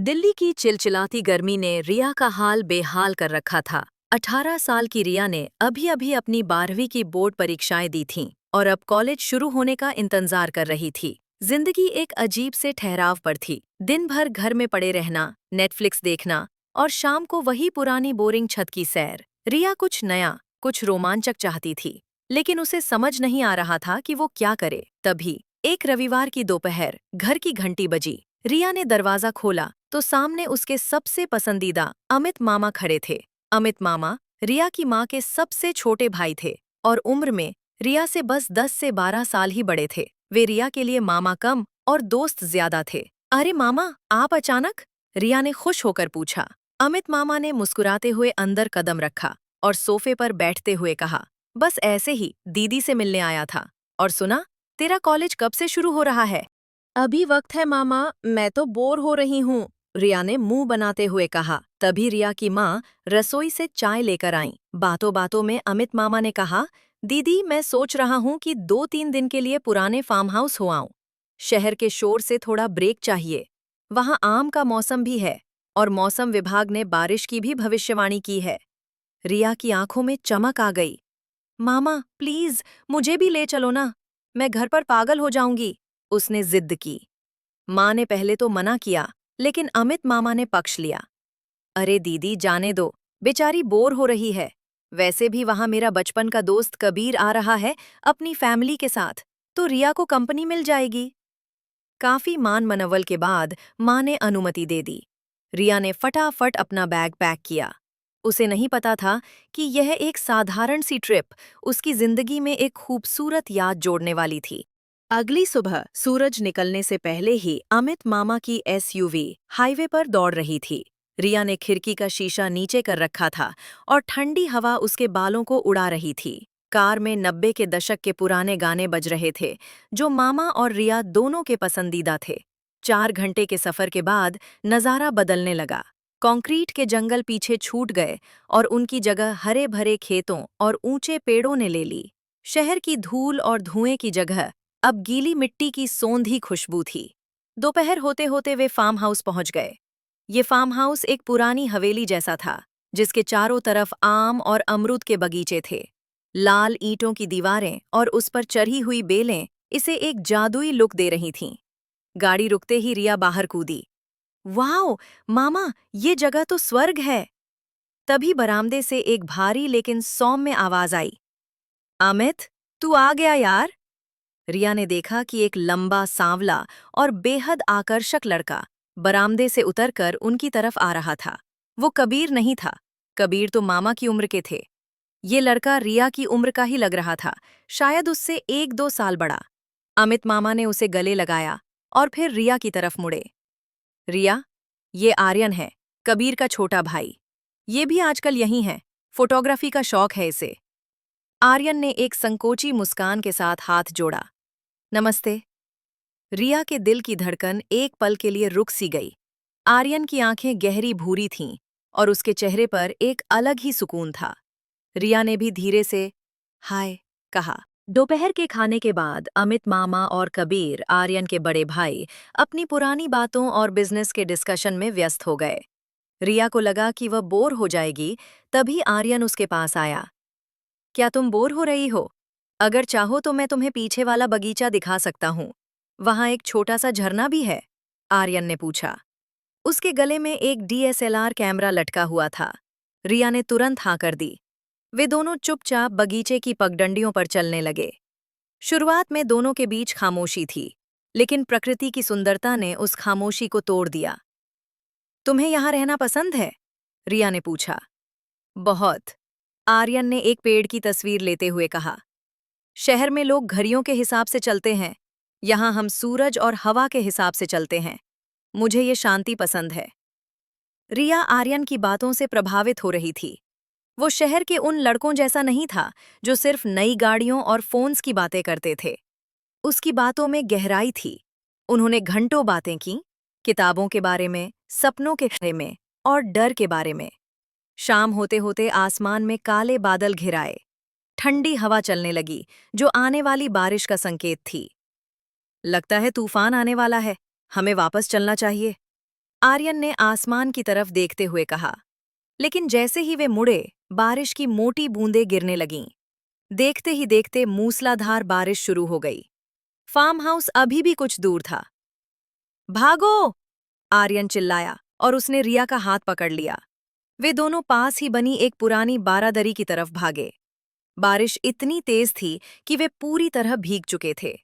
दिल्ली की चिलचिलाती गर्मी ने रिया का हाल बेहाल कर रखा था। 18 साल की रिया ने अभी-अभी अपनी 12वीं की बोर्ड परीक्षाएं दी थीं और अब कॉलेज शुरू होने का इंतजार कर रही थी। जिंदगी एक अजीब से ठहराव पर थी। दिन भर घर में पड़े रहना, नेटफ्लिक्स देखना और शाम को वही पुरानी बोरिंग छत की सैर। रिया कुछ नया, कुछ रोमांचक चाहती थी, लेकिन उसे समझ नहीं आ रहा था कि वो क्या करे। तभी एक रविवार की दोपहर घर की घंटी बजी। रिया ने दरवाजा खोला तो सामने उसके सबसे पसंदीदा अमित मामा खड़े थे। अमित मामा रिया की माँ के सबसे छोटे भाई थे और उम्र में रिया से बस 10 से 12 साल ही बड़े थे। वे रिया के लिए मामा कम और दोस्त ज्यादा थे। अरे मामा, आप अचानक? रिया ने खुश होकर पूछा। अमित मामा ने मुस्कुराते हुए अंदर कदम रखा और सोफे पर बैठते हुए कहा, बस ऐसे ही दीदी से मिलने आया था। और सुना, तेरा कॉलेज कब से शुरू हो रहा है? अभी वक्त है मामा, मैं तो बोर हो रही हूँ। रिया ने मुंह बनाते हुए कहा। तभी रिया की माँ रसोई से चाय लेकर आईं। बातों बातों में अमित मामा ने कहा, दीदी मैं सोच रहा हूँ कि 2-3 दिन के लिए पुराने फार्म हाउस हो आऊं। शहर के शोर से थोड़ा ब्रेक चाहिए। वहाँ आम का मौसम भी है और मौसम विभाग ने बारिश की भी भविष्यवाणी की है। रिया की आंखों में चमक आ गई। मामा प्लीज, मुझे भी ले चलो ना, मैं घर पर पागल हो जाऊंगी, उसने जिद की। माँ ने पहले तो मना किया, लेकिन अमित मामा ने पक्ष लिया। अरे दीदी जाने दो, बेचारी बोर हो रही है। वैसे भी वहां मेरा बचपन का दोस्त कबीर आ रहा है अपनी फैमिली के साथ, तो रिया को कंपनी मिल जाएगी। काफी मान मनवल के बाद माँ ने अनुमति दे दी। रिया ने फटाफट अपना बैग पैक किया। उसे नहीं पता था कि यह एक साधारण सी ट्रिप उसकी जिंदगी में एक खूबसूरत याद जोड़ने वाली थी। अगली सुबह सूरज निकलने से पहले ही अमित मामा की एसयूवी हाईवे पर दौड़ रही थी। रिया ने खिड़की का शीशा नीचे कर रखा था और ठंडी हवा उसके बालों को उड़ा रही थी। कार में 90 के दशक के पुराने गाने बज रहे थे, जो मामा और रिया दोनों के पसंदीदा थे। 4 घंटे के सफर के बाद नज़ारा बदलने लगा। कंक्रीट के जंगल पीछे छूट गए और उनकी जगह हरे भरे खेतों और ऊंचे पेड़ों ने ले ली। शहर की धूल और धुएं की जगह अब गीली मिट्टी की सौंधी खुशबू थी। दोपहर होते होते वे फार्म हाउस पहुंच गए। ये फार्म हाउस एक पुरानी हवेली जैसा था, जिसके चारों तरफ आम और अमरूद के बगीचे थे। लाल ईंटों की दीवारें और उस पर चढ़ी हुई बेलें इसे एक जादुई लुक दे रही थीं। गाड़ी रुकते ही रिया बाहर कूदी। वाओ, मामा, ये जगह तो स्वर्ग है। तभी बरामदे से एक भारी लेकिन सौम्य आवाज आई। अमित, तू आ गया यार। रिया ने देखा कि एक लंबा, सांवला और बेहद आकर्षक लड़का बरामदे से उतरकर उनकी तरफ आ रहा था। वो कबीर नहीं था। कबीर तो मामा की उम्र के थे। ये लड़का रिया की उम्र का ही लग रहा था, शायद उससे 1-2 साल बड़ा। अमित मामा ने उसे गले लगाया और फिर रिया की तरफ मुड़े। रिया, ये आर्यन है, कबीर का छोटा भाई। ये भी आजकल यहीं है, फोटोग्राफी का शौक है इसे। आर्यन ने एक संकोची मुस्कान के साथ हाथ जोड़ा। नमस्ते। रिया के दिल की धड़कन एक पल के लिए रुक सी गई। आर्यन की आंखें गहरी भूरी थीं और उसके चेहरे पर एक अलग ही सुकून था। रिया ने भी धीरे से हाय कहा। दोपहर के खाने के बाद अमित मामा और कबीर, आर्यन के बड़े भाई, अपनी पुरानी बातों और बिजनेस के डिस्कशन में व्यस्त हो गए। रिया को लगा कि वह बोर हो जाएगी, तभी आर्यन उसके पास आया। क्या तुम बोर हो रही हो? अगर चाहो तो मैं तुम्हें पीछे वाला बगीचा दिखा सकता हूँ। वहाँ एक छोटा सा झरना भी है, आर्यन ने पूछा। उसके गले में एक डीएसएलआर कैमरा लटका हुआ था। रिया ने तुरंत हाँ कर दी। वे दोनों चुपचाप बगीचे की पगडंडियों पर चलने लगे। शुरुआत में दोनों के बीच खामोशी थी, लेकिन प्रकृति की सुंदरता ने उस खामोशी को तोड़ दिया। तुम्हें यहाँ रहना पसंद है? रिया ने पूछा। बहुत, आर्यन ने एक पेड़ की तस्वीर लेते हुए कहा। शहर में लोग घड़ियों के हिसाब से चलते हैं, यहाँ हम सूरज और हवा के हिसाब से चलते हैं। मुझे ये शांति पसंद है। रिया आर्यन की बातों से प्रभावित हो रही थी। वो शहर के उन लड़कों जैसा नहीं था जो सिर्फ नई गाड़ियों और फोन्स की बातें करते थे। उसकी बातों में गहराई थी। उन्होंने घंटों बातें की, किताबों के बारे में, सपनों के बारे में और डर के बारे में। शाम होते होते आसमान में काले बादल घिराए। ठंडी हवा चलने लगी, जो आने वाली बारिश का संकेत थी। लगता है तूफान आने वाला है, हमें वापस चलना चाहिए। आर्यन ने आसमान की तरफ देखते हुए कहा। लेकिन जैसे ही वे मुड़े, बारिश की मोटी बूंदें गिरने लगीं। देखते ही देखते मूसलाधार बारिश शुरू हो गई। फार्म हाउस अभी भी कुछ दूर था। भागो! आर्यन चिल्लाया और उसने रिया का हाथ पकड़ लिया। वे दोनों पास ही बनी एक पुरानी बारादरी की तरफ भागे। बारिश इतनी तेज थी कि वे पूरी तरह भीग चुके थे।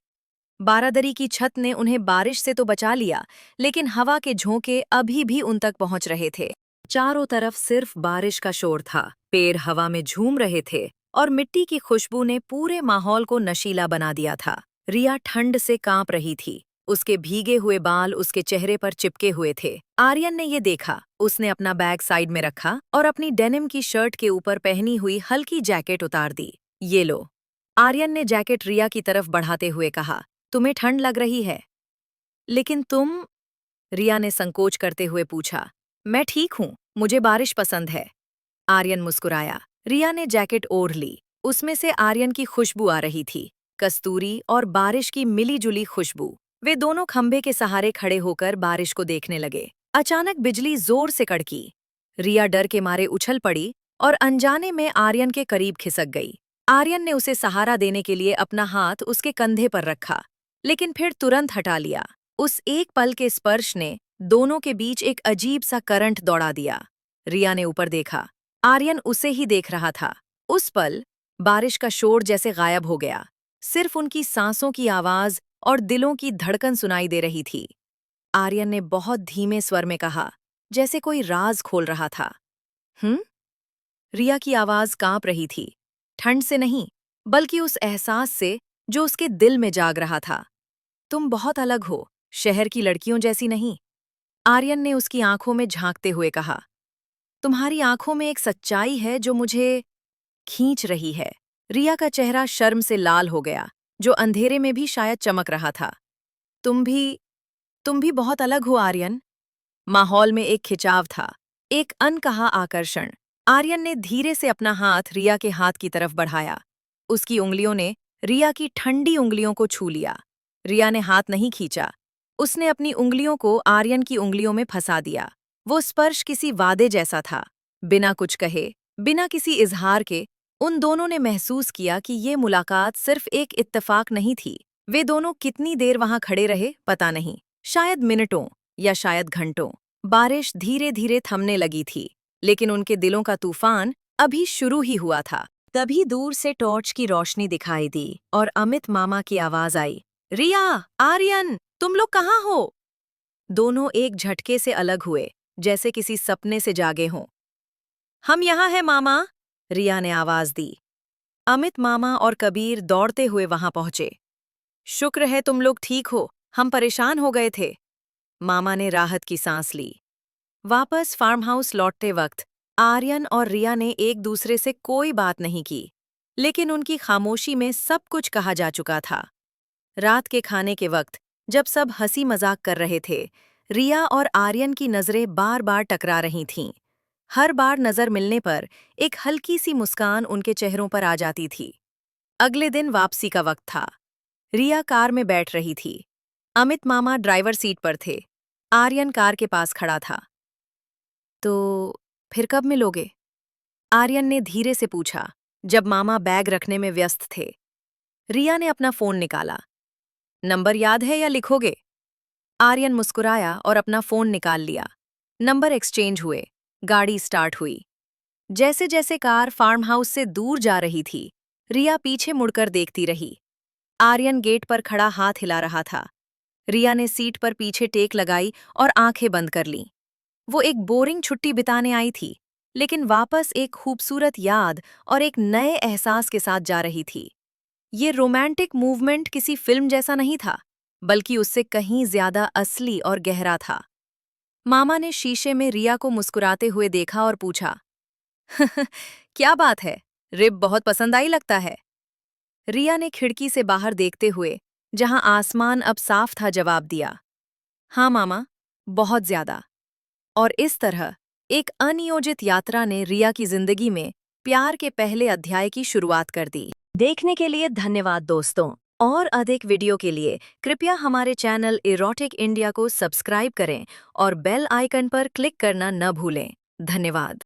बारादरी की छत ने उन्हें बारिश से तो बचा लिया, लेकिन हवा के झोंके अभी भी उन तक पहुंच रहे थे। चारों तरफ सिर्फ बारिश का शोर था। पेड़ हवा में झूम रहे थे और मिट्टी की खुशबू ने पूरे माहौल को नशीला बना दिया था। रिया ठंड से कांप रही थी। उसके भीगे हुए बाल उसके चेहरे पर चिपके हुए थे। आर्यन ने ये देखा। उसने अपना बैग साइड में रखा और अपनी डेनिम की शर्ट के ऊपर पहनी हुई हल्की जैकेट उतार दी। ये लो। आर्यन ने जैकेट रिया की तरफ बढ़ाते हुए कहा, तुम्हें ठंड लग रही है? लेकिन तुम... रिया ने संकोच करते हुए पूछा। मैं ठीक हूँ, मुझे बारिश पसंद है। आर्यन मुस्कुराया। रिया ने जैकेट ओढ़ ली। उसमें से आर्यन की खुशबू आ रही थी, कस्तूरी और बारिश की मिली-जुली खुशबू। वे दोनों खंभे के सहारे खड़े होकर बारिश को देखने लगे। अचानक बिजली जोर से कड़की। रिया डर के मारे उछल पड़ी और अनजाने में आर्यन के करीब खिसक गई। आर्यन ने उसे सहारा देने के लिए अपना हाथ उसके कंधे पर रखा, लेकिन फिर तुरंत हटा लिया। उस एक पल के स्पर्श ने दोनों के बीच एक अजीब सा करंट दौड़ा दिया। रिया ने ऊपर देखा। आर्यन उसे ही देख रहा था। उस पल बारिश का शोर जैसे गायब हो गया। सिर्फ उनकी सांसों की आवाज और दिलों की धड़कन सुनाई दे रही थी। आर्यन ने बहुत धीमे स्वर में कहा, जैसे कोई राज खोल रहा था। रिया की आवाज कांप रही थी। ठंड से नहीं, बल्कि उस एहसास से जो उसके दिल में जाग रहा था। तुम बहुत अलग हो, शहर की लड़कियों जैसी नहीं। आर्यन ने उसकी आंखों में झांकते हुए कहा, तुम्हारी आंखों में एक सच्चाई है जो मुझे खींच रही है। रिया का चेहरा शर्म से लाल हो गया, जो अंधेरे में भी शायद चमक रहा था। तुम भी तुम भी बहुत अलग हो आर्यन। माहौल में एक खिंचाव था, एक अनकहा आकर्षण। आर्यन ने धीरे से अपना हाथ रिया के हाथ की तरफ बढ़ाया। उसकी उंगलियों ने रिया की ठंडी उंगलियों को छू लिया। रिया ने हाथ नहीं खींचा। उसने अपनी उंगलियों को आर्यन की उंगलियों में फंसा दिया। वो स्पर्श किसी वादे जैसा था। बिना कुछ कहे, बिना किसी इजहार के, उन दोनों ने महसूस किया कि ये मुलाकात सिर्फ एक इत्तेफाक नहीं थी। वे दोनों कितनी देर वहां खड़े रहे पता नहीं, शायद मिनटों या शायद घंटों। बारिश धीरे धीरे थमने लगी थी, लेकिन उनके दिलों का तूफान अभी शुरू ही हुआ था। तभी दूर से टॉर्च की रोशनी दिखाई दी और अमित मामा की आवाज आई, रिया, आर्यन, तुम लोग कहाँ हो? दोनों एक झटके से अलग हुए, जैसे किसी सपने से जागे हों। हम यहाँ हैं मामा, रिया ने आवाज दी। अमित मामा और कबीर दौड़ते हुए वहां पहुंचे। शुक्र है तुम लोग ठीक हो, हम परेशान हो गए थे। मामा ने राहत की सांस ली। वापस फार्म हाउस लौटते वक्त आर्यन और रिया ने एक दूसरे से कोई बात नहीं की, लेकिन उनकी खामोशी में सब कुछ कहा जा चुका था। रात के खाने के वक्त जब सब हंसी मजाक कर रहे थे, रिया और आर्यन की नजरें बार बार टकरा रही थीं। हर बार नजर मिलने पर एक हल्की सी मुस्कान उनके चेहरों पर आ जाती थी। अगले दिन वापसी का वक्त था। रिया कार में बैठ रही थी। अमित मामा ड्राइवर सीट पर थे। आर्यन कार के पास खड़ा था। तो फिर कब मिलोगे? आर्यन ने धीरे से पूछा, जब मामा बैग रखने में व्यस्त थे। रिया ने अपना फोन निकाला। नंबर याद है या लिखोगे? आर्यन मुस्कुराया और अपना फोन निकाल लिया। नंबर एक्सचेंज हुए। गाड़ी स्टार्ट हुई। जैसे जैसे कार फार्म हाउस से दूर जा रही थी, रिया पीछे मुड़कर देखती रही। आर्यन गेट पर खड़ा हाथ हिला रहा था। रिया ने सीट पर पीछे टेक लगाई और आंखें बंद कर लीं। वो एक बोरिंग छुट्टी बिताने आई थी, लेकिन वापस एक खूबसूरत याद और एक नए एहसास के साथ जा रही थी। ये रोमांटिक मूवमेंट किसी फिल्म जैसा नहीं था, बल्कि उससे कहीं ज्यादा असली और गहरा था। मामा ने शीशे में रिया को मुस्कुराते हुए देखा और पूछा, क्या बात है, रिब बहुत पसंद आई लगता है। रिया ने खिड़की से बाहर देखते हुए, जहां आसमान अब साफ था, जवाब दिया, हाँ मामा, बहुत ज्यादा। और इस तरह एक अनियोजित यात्रा ने रिया की जिंदगी में प्यार के पहले अध्याय की शुरुआत कर दी। देखने के लिए धन्यवाद दोस्तों। और अधिक वीडियो के लिए कृपया हमारे चैनल इरोटिक इंडिया को सब्सक्राइब करें और बेल आइकन पर क्लिक करना न भूलें। धन्यवाद।